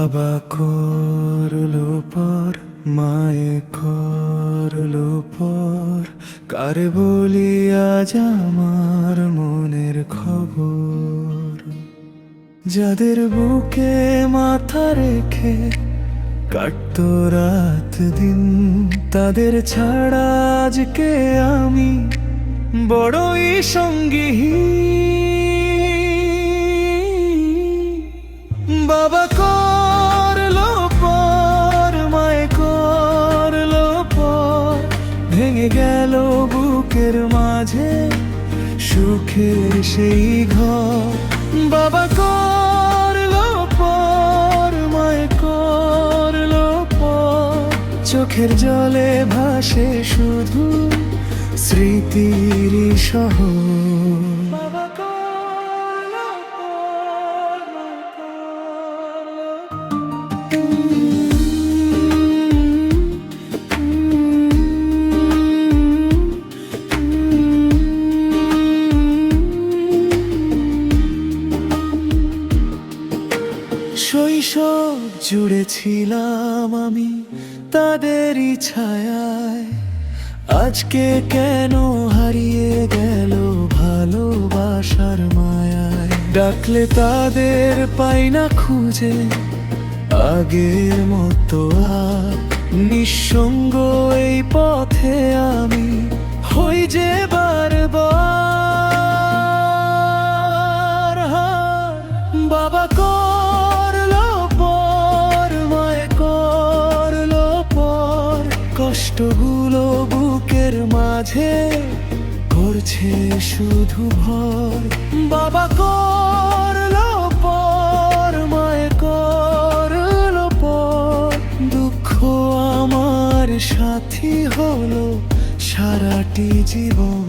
বাবা করলো পর, মায়ে করলো পর, কারে বলি আজ আমার মনের খবর। যাদের বুকে মাথা রেখে কাটতো রাত দিন, তাদের ছাড়া আজকে আমি বড়ই সঙ্গীহীন। বাবা করলো পর, মায়ে করলো পর, ভেঙে গেল বুকের মাঝে সুখের সেই ঘর। বাবা করলো পর, মায়ে করলো পর, চোখের জলে ভাসে শুধু স্মৃতির শহর। বাবা করলো পর, মায়ে শৈশব জুড়ে ছিলাম আমি তাদেরই ছায়ায়, আজকে কেন হারিয়ে গেল ভালোবাসার মায়ায়। ডাকলে তাদের পাই না খুঁজে আগের মতো আর, নিঃসঙ্গ এই পথে আমি হই যে বারবার হার। বাবা করলো পর, মায়ে করলো পর, কষ্টগুলো বুকের মাঝে করছে শুধু ভর। বাবা করলো পর, মায়ে করলো পর, দুঃখ আমার সাথী হলো সারাটি জীবন।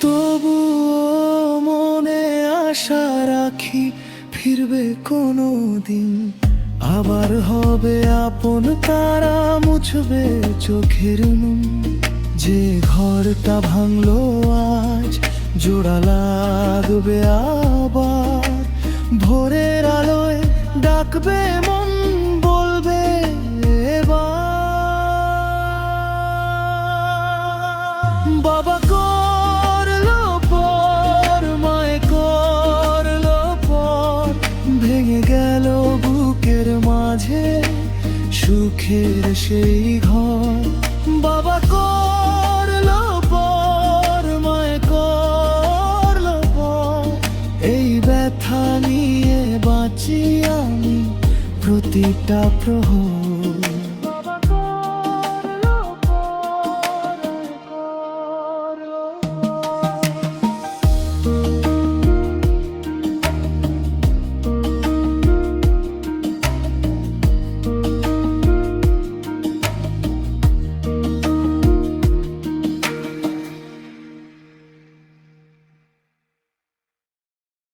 তবুও মনে আশা রাখি ফিরবে কোনো দিন, আবার হবে আপন তারা, মুছবে চোখের নুন। যে ঘরটা ভাঙলো আজ জোড়া লাগবে আবার, ভোরের আলোয় ডাকবে মন, বলবে এবার। বাবা করলো পর, মায়ে করলো পর, ভেঙে গেল বুকের মাঝে সুখের সেই ঘর। বাবা করলো পর, মায়ে করলো পর, এই ব্যথা নিয়ে বাঁচি আমি প্রতিটা প্রহর।